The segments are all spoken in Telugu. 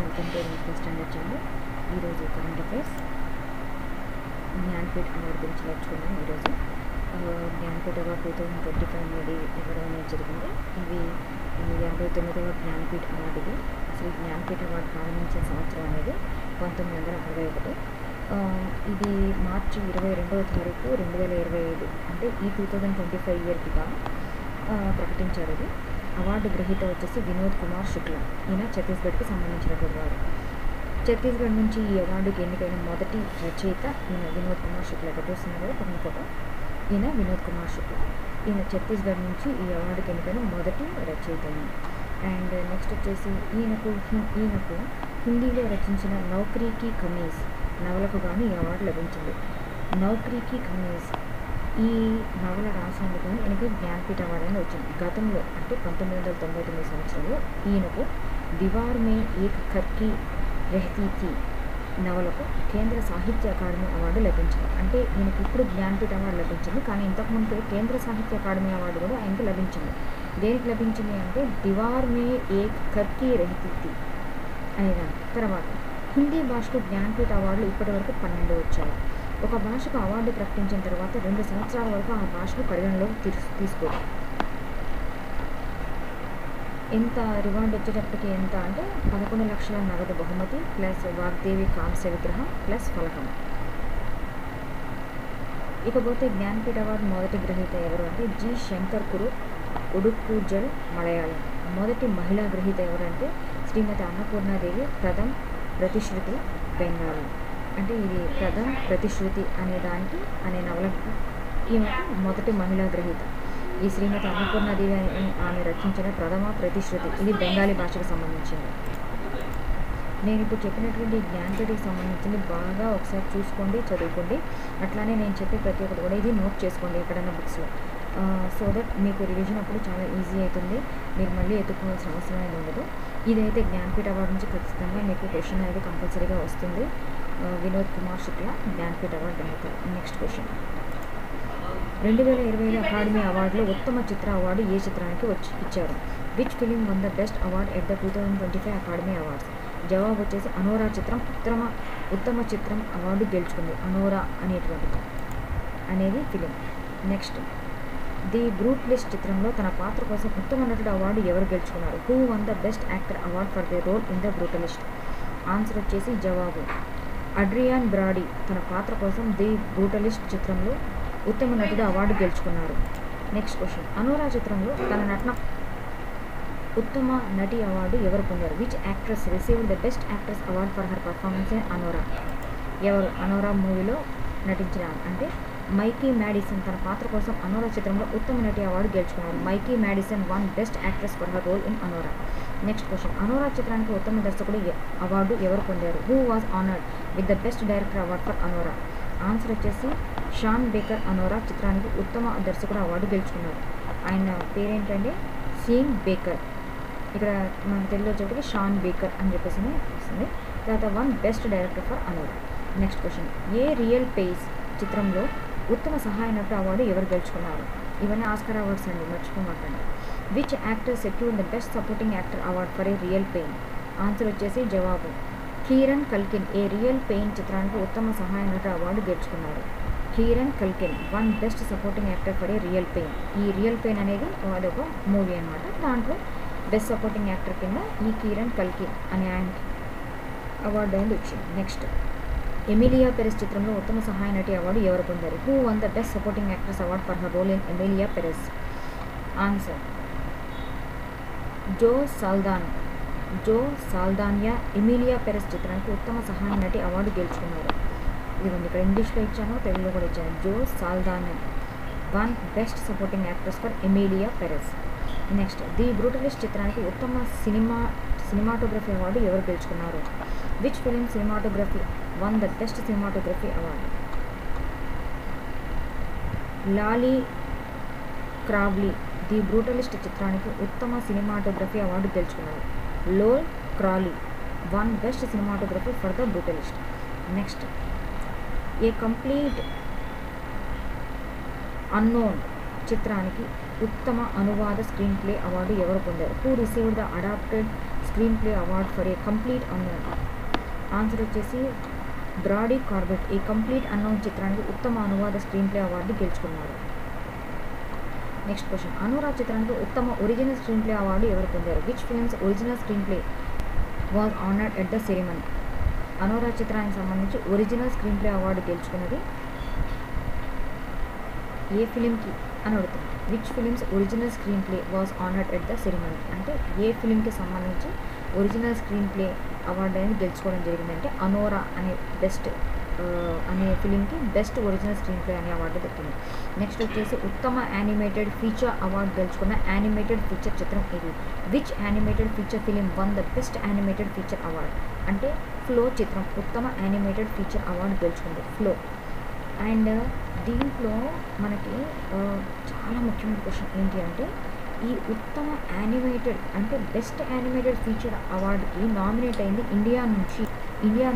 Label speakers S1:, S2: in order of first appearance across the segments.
S1: Welcome to first standard channel. ఈరోజు కరెంట్ అఫైర్స్ జ్ఞాన్పీఠ్ అవార్డు గురించి నేర్చుకున్నాం. ఈరోజు జ్ఞాన్పీఠ్ అవార్డు 2025 అనేది ఇవ్వడం అనేది జరిగింది. ఇవి 59వ జ్ఞాన్పీఠ్ అవార్డు. ఇది అసలు జ్ఞాన్పీఠ్ అవార్డు ప్రారంభించిన సంవత్సరం అనేది 1961. ఇది మార్చి 22వ తారీఖు 2025 అంటే ఈ 2025 ఇయర్కిగా ప్రకటించారు. ఇది అవార్డు గ్రహీత వచ్చేసి వినోద్ కుమార్ శుక్లా. ఈయన ఛత్తీస్గఢ్కి సంబంధించినటువంటి వారు. ఛత్తీస్గఢ్ నుంచి ఈ అవార్డుకి ఎన్నికైన మొదటి రచయిత ఈయన వినోద్ కుమార్ శుక్లా. చూస్తున్నారు కదా పక్కన ఫోటో, ఈయన వినోద్ కుమార్ శుక్లా. ఈయన ఛత్తీస్గఢ్ నుంచి ఈ అవార్డుకి ఎన్నికైన మొదటి రచయిత. అండ్ నెక్స్ట్ వచ్చేసి ఈయనకు హిందీలో రచించిన నౌకరీ కి కమీజ్ నవలకు గాను ఈ అవార్డు లభించింది. నౌకరీ కి కమీజ్ ఈ నవల రాసినందుకు ఈయనకి జ్ఞాన్పీఠ్ అవార్డు అని వచ్చింది. గతంలో అంటే 1999 సంవత్సరంలో ఈయనకు దీవార్ మే ఏక్ ఖర్కి రెహతీ థీ నవలకు కేంద్ర సాహిత్య అకాడమీ అవార్డు లభించింది. అంటే ఈయనకి ఇప్పుడు జ్ఞాన్పీఠ్ అవార్డు లభించింది, కానీ ఇంతకుముందు కేంద్ర సాహిత్య అకాడమీ అవార్డు కూడా ఆయనకి లభించింది. దేనికి లభించింది అంటే దీవార్ మే ఏక్ ఖర్కి రెహతీ థీ అనేదానికి. తర్వాత హిందీ భాషకు జ్ఞాన్పీఠ్ అవార్డులు ఇప్పటి వరకు 12 వచ్చాయి. ఒక భాషకు అవార్డు ప్రకటించిన తర్వాత 2 సంవత్సరాల వరకు ఆ భాషను పరిగణలోకి తీసుకోరు. ఎంత రివార్డు వచ్చేటప్పటికి ఎంత అంటే 11 లక్షల నగదు బహుమతి ప్లస్ వాగ్దేవి కాంస్య విగ్రహం ప్లస్ ఫలకం. ఇకపోతే జ్ఞాన్పీఠ్ అవార్డు మొదటి గ్రహీత ఎవరు అంటే జి శంకర్ కురు, ఉడుక్కు జల్, మలయాళం. మొదటి మహిళా గ్రహీత ఎవరంటే శ్రీమతి అన్నపూర్ణాదేవి, ప్రథమ్ ప్రతిశ్రుతి, బెంగాలీ. అంటే ఇది ప్రథమ్ ప్రతిశ్రుతి అనే నవలకు ఈమె మొదటి మహిళా గ్రహీత. ఈ శ్రీమతి అన్నపూర్ణాదేవి ఆమె రచించిన ప్రథమ ప్రతిశ్రుతి ఇది బెంగాలీ భాషకు సంబంధించింది. నేను ఇప్పుడు చెప్పినటువంటి జ్ఞాన్పీఠ్కి సంబంధించింది బాగా ఒకసారి చూసుకోండి, చదువుకోండి. అట్లానే నేను చెప్పే ప్రతి ఒక్కటి కూడా ఇది నోట్ చేసుకోండి ఎక్కడైనా బుక్స్లో. సో దట్ మీకు రివిజన్ అప్పుడు చాలా ఈజీ అవుతుంది. మీరు మళ్ళీ ఎత్తుకోవాల్సిన అవసరం అనేది ఉండదు. ఇదైతే జ్ఞాన్పీఠ్ అవార్డు నుంచి ఖచ్చితంగా మీకు క్వశ్చన్ అనేది కంపల్సరీగా వస్తుంది. వినోద్ కుమార్ శుక్లా జ్ఞాన్పీఠ్ అవార్డు గ్రహీత. నెక్స్ట్ క్వశ్చన్, 2020 అకాడమీ అవార్డులో ఉత్తమ చిత్ర అవార్డు ఏ చిత్రానికి ఇచ్చారు? Which film one the best award at the 2025 academy awards? జవాబు వచ్చేసి అనోరా చిత్రం ఉత్తమ చిత్రం అవార్డు గెలుచుకుంది. అనోరా అనేది ఫిలిం. నెక్స్ట్, ది బ్రూటలిస్ట్ చిత్రంలో తన పాత్ర కోసం ఉత్తమ నటుడు అవార్డు ఎవరు గెలుచుకున్నారు? Who won the best actor award for the role in the brutalist? Answer వచ్చేసి జవాబు అడ్రియాన్ బ్రాడీ తన పాత్ర కోసం ది బ్రూటలిస్ట్ చిత్రంలో ఉత్తమ నటుడు అవార్డు గెలుచుకున్నారు. నెక్స్ట్ క్వశ్చన్, అనోరా చిత్రంలో తన నటన ఉత్తమ నటి అవార్డు ఎవరు పొందారు? Which actress received the best actress award for her performance in అనోరా? ఎవరు అనోరా మూవీలో నటించిన అంటే మైకీ మ్యాడిసన్ తన పాత్ర కోసం అనోరా చిత్రంలో ఉత్తమ నటి అవార్డు గెలుచుకున్నారు. Mikey Madison won best actress for her role in Anora. Next question, Anora చిత్రానికి ఉత్తమ దర్శకుడు అవార్డు ఎవరు పొందారు? Who was honoured with the best director award for Anora? Answer వచ్చేసి షాన్ బేకర్ అనోరా చిత్రానికి ఉత్తమ దర్శకుడు అవార్డు గెలుచుకున్నారు. ఆయన పేరేంటంటే సీన్ బేకర్. ఇక్కడ మన తెలుగులో వచ్చేటికి షాన్ బేకర్ అని చెప్పేసి వస్తుంది. తర్వాత won best director for Anora. Next question, a real pain చిత్రంలో ఉత్తమ సహాయ నటుడు అవార్డు ఎవరు గెలుచుకున్నారు? ఇవన్నీ ఆస్కార్ అవార్డ్స్ అండి, మర్చిపోమాకండి. Which actor secured the best supporting actor award for A Real Pain? Answer వచ్చేసి జవాబు Kieran Culkin A Real Pain చిత్రానికి ఉత్తమ సహాయ నటుడు అవార్డు గెలుచుకున్నారు. Kieran Culkin won best supporting actor for A Real Pain. ఈ రియల్ పెయిన్ అనేది అదొక మూవీ అనమాట. దాంట్లో బెస్ట్ సపోర్టింగ్ యాక్టర్ కింద ఈ కీరన్ కల్కిన్ అనే ఆయనకి అవార్డు అనేది వచ్చింది. నెక్స్ట్, ఎమిలియా పెరెస్ చిత్రంలో ఉత్తమ సహాయ నటి అవార్డు ఎవరు పొందారు? Who won the best supporting actress award for her role in Emilia Perez? Answer Zoe Saldana Emilia Perez చిత్రానికి ఉత్తమ సహాయ నటి అవార్డు గెలుచుకున్నారు. ఇదిగోండి ఇక్కడ ఇంగ్లీష్లో ఇచ్చాను, తెలుగులో కూడా ఇచ్చాను. Zoe Saldana won best supporting actress for Emilia Perez. Next, The Brutalist చిత్రానికి ఉత్తమ సినిమాటోగ్రఫీ అవార్డు ఎవరు గెలుచుకున్నారు? Which film cinematography won the best cinematography award? Lol Crawley The Brutalist చిత్రానికి ఉత్తమ సినిమాటోగ్రఫీ అవార్డు గెలుచుకున్నారు. Lol Crawley won best cinematography for The Brutalist. Next, A Complete Unknown చిత్రానికి ఉత్తమ అనువాద స్క్రీన్ ప్లే అవార్డు ఎవరు పొందారు? Who received the adapted screenplay award for A Complete unknown. Answer వచ్చేసి బ్రాడీ కార్బెట్ ఈ కంప్లీట్ అన్నోన్ చిత్రానికి ఉత్తమ అనువాద స్క్రీన్ ప్లే అవార్డు గెలుచుకున్నారు. నెక్స్ట్ క్వశ్చన్, అనురాగ్ చిత్రానికి ఉత్తమ ఒరిజినల్ స్క్రీన్ ప్లే అవార్డు ఎవరు పొందారు? Which films original screen play was honoured at the ceremony. Anurag చిత్రానికి సంబంధించి ఒరిజినల్ స్క్రీన్ ప్లే అవార్డు గెలుచుకున్నది ఏ ఫిలింకి అని అడుగుతుంది. Which films original screen play was honoured at the ceremony అంటే ఏ ఫిలింకి సంబంధించి ఒరిజినల్ స్క్రీన్ ప్లే అవార్డు అనేది గెలుచుకోవడం జరిగిందంటే అనోరా అనే అనే ఫిలింకి బెస్ట్ ఒరిజినల్ స్క్రీన్ ప్లే అనే అవార్డు దక్కింది. నెక్స్ట్ వచ్చేసి ఉత్తమ యానిమేటెడ్ ఫీచర్ అవార్డు గెలుచుకున్న యానిమేటెడ్ ఫీచర్ చిత్రం ఇది. Which animated feature film one the best animated feature award అంటే ఫ్లో చిత్రం ఉత్తమ యానిమేటెడ్ ఫీచర్ అవార్డు గెలుచుకుంది ఫ్లో. అండ్ దీంట్లో మనకి చాలా ముఖ్యమైన క్వశ్చన్ ఏంటి అంటే ఈ ఉత్తమ యానిమేటెడ్ అంటే బెస్ట్ యానిమేటెడ్ ఫీచర్ అవార్డుకి నామినేట్ అయింది ఇండియా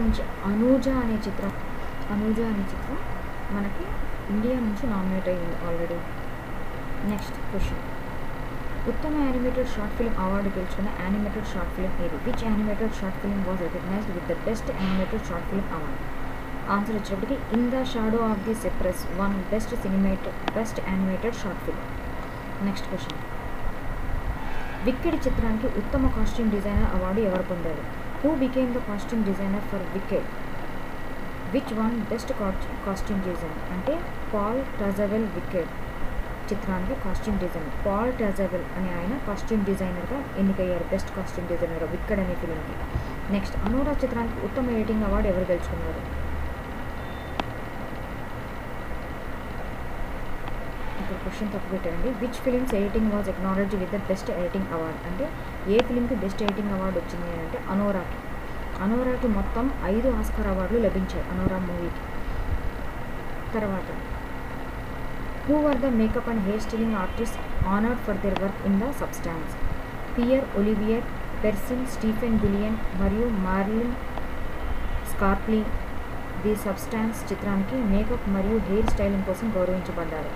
S1: నుంచి అనూజా అనే చిత్రం మనకి ఇండియా నుంచి నామినేట్ అయ్యింది ఆల్రెడీ. నెక్స్ట్ క్వశ్చన్, ఉత్తమ యానిమేటెడ్ షార్ట్ ఫిల్మ్ అవార్డు గెలుచుకున్న యానిమేటెడ్ షార్ట్ ఫిల్మ్ ఏది? Which animated short film was recognized with the best animated short film award. Answer వచ్చేటప్పటికి in the shadow of the cypress won best animated short film. Next question, wicked చిత్రానికి ఉత్తమ కాస్ట్యూమ్ డిజైనర్ అవార్డు ఎవరు పొందారు? Who became the costume designer for విక్కెడ్? Which one best costume design అంటే పాల్ టజవెల్ విక్కెడ్ చిత్రానికి కాస్ట్యూమ్ డిజైనర్ పాల్ టజవెల్ అనే ఆయన కాస్ట్యూమ్ డిజైనర్గా ఎన్నికయ్యారు బెస్ట్ కాస్ట్యూమ్ డిజైనర్ విక్కెడ్ అనే ఫిలింకి. నెక్స్ట్, అనురాగ్ చిత్రానికి ఉత్తమ ఎడిటింగ్ అవార్డు ఎవరు గెలుచుకున్నారు? ఇక్కడ క్వశ్చన్ తప్పు పెట్టండి. Which films editing was acknowledged with the best editing award అంటే ఏ ఫిలింకి బెస్ట్ ఎడిటింగ్ అవార్డు వచ్చింది అంటే అనోరాకి మొత్తం 5 ఆస్కార్ అవార్డులు లభించాయి అనోరా మూవీకి. తర్వాత, who are the makeup and hair styling artist honoured for their work in the substance? Pierre Olivier Persin, Stephen Guillon మరియు మార్లిన్ స్కార్ప్లీ ది సబ్స్టాన్స్ చిత్రానికి మేకప్ మరియు హెయిర్ స్టైలింగ్ కోసం గౌరవించబడ్డారు.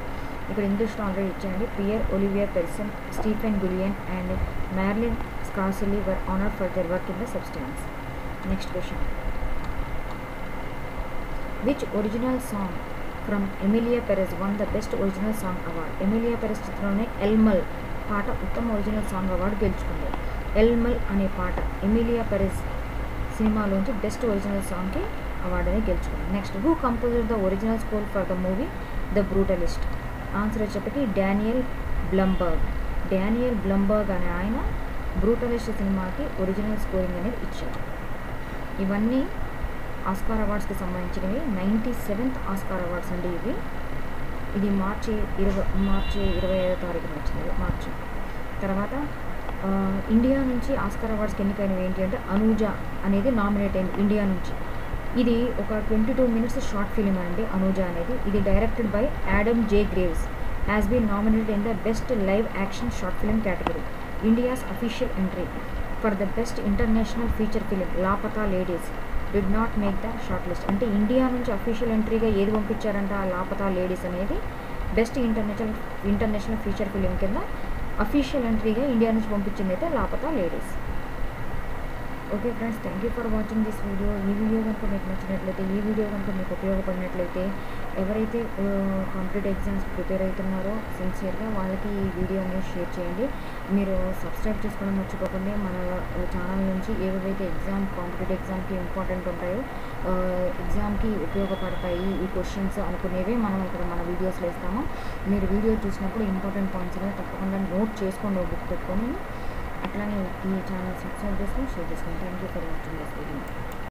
S1: ఇక్కడ ఇంగ్లీష్లో ఆల్రెడీ ఇచ్చాయండి. Pierre Olivier Persin, Stephen Guillon and Marilyn Scarselli were honoured for their work in the substance. Next question, which original song from Emilia Perez won the best original song award? Emilia Perez చిత్రంలోనే ఎల్మల్ పాట ఉత్తమ ఒరిజినల్ సాంగ్ అవార్డు గెలుచుకుంది. ఎల్మల్ అనే పాట ఎమిలియా పెరెజ్ సినిమాలోంచి బెస్ట్ ఒరిజినల్ సాంగ్కి అవార్డు అనేది గెలుచుకుంది. Next, who composed the original score for the movie the brutalist? Answer వచ్చేప్పటికి డానియల్ బ్లంబర్గ్ అనే ఆయన బ్రూటలిస్ట్ సినిమాకి ఒరిజినల్ స్కోరింగ్ అనేది ఇచ్చారు. ఇవన్నీ ఆస్కార్ అవార్డ్స్కి సంబంధించినవి. 97th ఆస్కార్ అవార్డ్స్ అండి ఇవి. ఇది మార్చి 25వ తారీఖున వచ్చింది మార్చి. తర్వాత ఇండియా నుంచి ఆస్కార్ అవార్డ్స్కి ఎన్నికైనవి ఏంటి అంటే అనూజా అనేది నామినేట్ అయింది ఇండియా నుంచి. ఇది ఒక 22 minutes షార్ట్ ఫిలిం అండి అనూజా అనేది. ఇది directed by Adam J Graves has been nominated in the best live action short film category. India's official entry for the best international feature film Laapataa Ladies did not make the short list. అంటే ఇండియా నుంచి అఫీషియల్ ఎంట్రీగా ఏది పంపించారంట ఆ లాపతా లేడీస్ అనేది బెస్ట్ ఇంటర్నేషనల్ ఫీచర్ ఫిలిం కింద అఫీషియల్ ఎంట్రీగా ఇండియా నుంచి పంపించింది అయితే Laapataa Ladies. Okay friends, thank you for watching this video. ఈ వీడియో కనుక మీకు నచ్చినట్లయితే, ఈ వీడియో కనుక మీకు ఉపయోగపడినట్లయితే, ఎవరైతే కాంపిటేటివ్ ఎగ్జామ్స్ ప్రిపేర్ అవుతున్నారో సిన్సియర్గా వాళ్ళకి ఈ వీడియో అనేది షేర్ చేయండి. మీరు సబ్స్క్రైబ్ చేసుకోవడం మర్చిపోకండి. మన ఛానల్ నుంచి ఏవైతే కాంపిటేటివ్ ఎగ్జామ్కి ఇంపార్టెంట్ ఉంటాయో, ఎగ్జామ్కి ఉపయోగపడతాయి ఈ క్వశ్చన్స్ అనుకునేవి మనం ఇక్కడ మన వీడియోస్లో ఇస్తాము. మీరు వీడియో చూసినప్పుడు ఇంపార్టెంట్ పాయింట్స్ అనేవి తప్పకుండా నోట్ చేసుకోండి, బుక్ పెట్టుకొని. అట్లానే ఈ ఛానల్ సబ్స్క్రైబ్ చేసుకొని షేర్ చేసుకోండి. Thank you for watching this video.